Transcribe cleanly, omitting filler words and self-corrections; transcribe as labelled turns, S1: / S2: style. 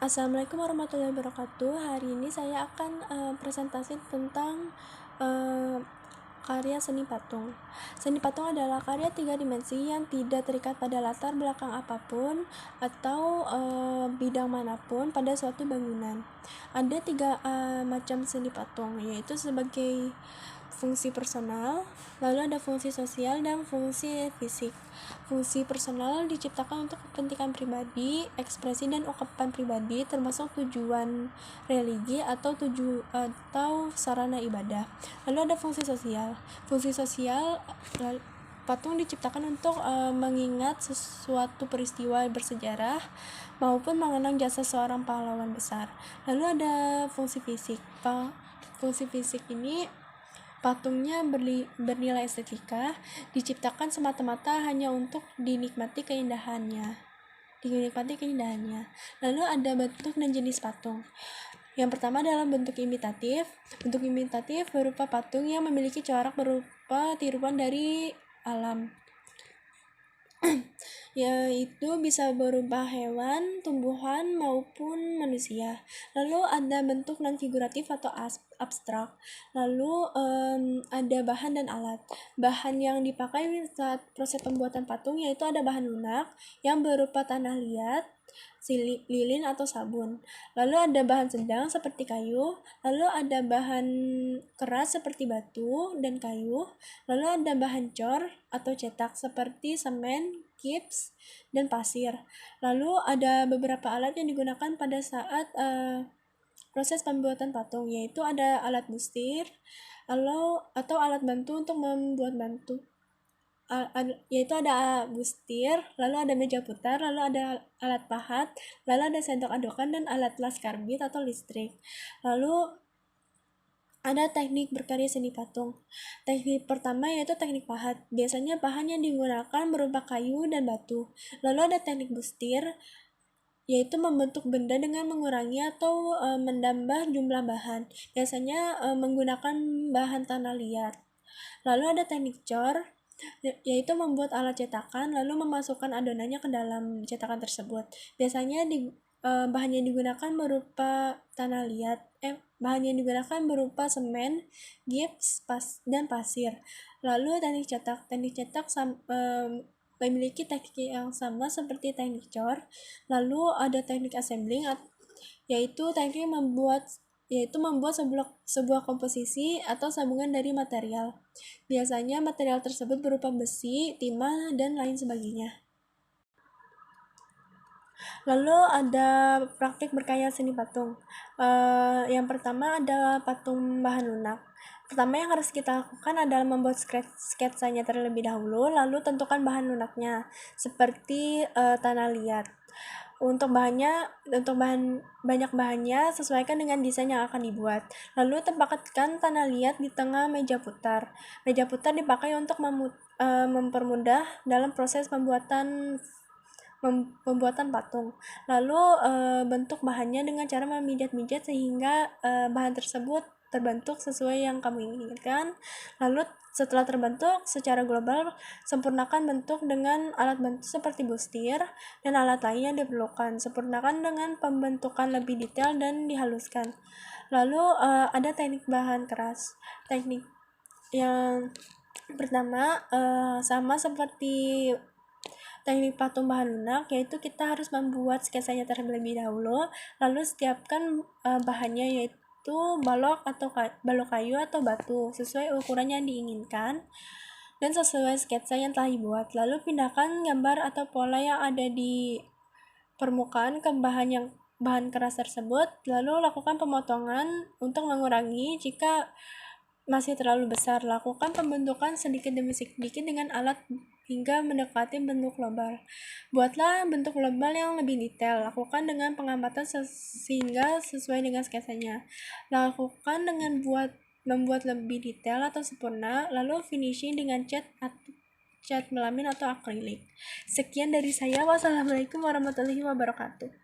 S1: Assalamualaikum warahmatullahi wabarakatuh. Hari ini saya akan presentasi tentang uh, karya seni patung. Seni patung adalah karya tiga dimensi yang tidak terikat pada latar belakang apapun atau bidang manapun pada suatu bangunan. Ada tiga macam seni patung, yaitu sebagai fungsi personal, lalu ada fungsi sosial dan fungsi fisik. Fungsi personal diciptakan untuk kepentingan pribadi, ekspresi dan ungkapan pribadi, termasuk tujuan religi atau sarana ibadah. Lalu ada fungsi sosial. Fungsi sosial, patung diciptakan untuk mengingat sesuatu peristiwa bersejarah maupun mengenang jasa seorang pahlawan besar. Lalu ada fungsi fisik. Fungsi fisik ini patungnya bernilai estetika, diciptakan semata-mata hanya untuk dinikmati keindahannya. Lalu ada bentuk dan jenis patung. Yang pertama adalah bentuk imitatif. Bentuk imitatif berupa patung yang memiliki corak berupa tiruan dari alam. Yaitu bisa berupa hewan, tumbuhan, maupun manusia. Lalu ada bentuk non-figuratif atau abstrak. Lalu ada bahan dan alat. Bahan yang dipakai saat proses pembuatan patung yaitu ada bahan lunak yang berupa tanah liat, lilin atau sabun. Lalu ada bahan sedang seperti kayu, lalu ada bahan keras seperti batu dan kayu, lalu ada bahan cor atau cetak seperti semen, gips, dan pasir. Lalu ada beberapa alat yang digunakan pada saat proses pembuatan patung, yaitu ada alat bustir atau alat bantu untuk membuat yaitu ada bustir, lalu ada meja putar, lalu ada alat pahat, lalu ada sendok adokan dan alat las karbit atau listrik. Lalu ada teknik berkarya seni patung. Teknik pertama yaitu teknik pahat. Biasanya bahan yang digunakan berupa kayu dan batu. Lalu ada teknik bustir, yaitu membentuk benda dengan mengurangi atau menambah jumlah bahan. Biasanya menggunakan bahan tanah liat. Lalu ada teknik cor, yaitu membuat alat cetakan lalu memasukkan adonannya ke dalam cetakan tersebut. Biasanya bahan yang digunakan berupa tanah liat. Bahan yang digunakan berupa semen, gips, dan pasir. Lalu teknik cetak. Teknik cetak memiliki teknik yang sama seperti teknik cor. Lalu ada teknik assembling, yaitu teknik membuat sebuah komposisi atau sambungan dari material. Biasanya material tersebut berupa besi, timah, dan lain sebagainya. Lalu ada praktik berkarya seni patung. Yang pertama adalah patung bahan lunak. Pertama yang harus kita lakukan adalah membuat sketsanya terlebih dahulu, lalu tentukan bahan lunaknya seperti tanah liat. Untuk banyak bahannya sesuaikan dengan desain yang akan dibuat. Lalu tempatkan tanah liat di tengah meja putar. Meja putar dipakai untuk mempermudah dalam proses pembuatan patung. Lalu bentuk bahannya dengan cara memijat-mijat sehingga bahan tersebut terbentuk sesuai yang kamu inginkan. Lalu setelah terbentuk secara global, sempurnakan bentuk dengan alat bantu seperti bustir dan alat lain yang diperlukan. Sempurnakan dengan pembentukan lebih detail dan dihaluskan. Lalu ada teknik bahan keras. Teknik yang pertama sama seperti teknik patung bahan lunak, yaitu kita harus membuat sketsanya terlebih dahulu, lalu setiapkan bahannya yaitu balok kayu atau batu sesuai ukuran yang diinginkan dan sesuai sketsa yang telah dibuat. Lalu pindahkan gambar atau pola yang ada di permukaan ke bahan keras tersebut, lalu lakukan pemotongan untuk mengurangi jika masih terlalu besar. Lakukan pembentukan sedikit demi sedikit dengan alat hingga mendekati bentuk global. Buatlah bentuk global yang lebih detail. Lakukan dengan pengamatan sehingga sesuai dengan sketsanya. Lakukan dengan membuat lebih detail atau sempurna, lalu finishing dengan cat melamin atau akrilik. Sekian dari saya. Wassalamualaikum warahmatullahi wabarakatuh.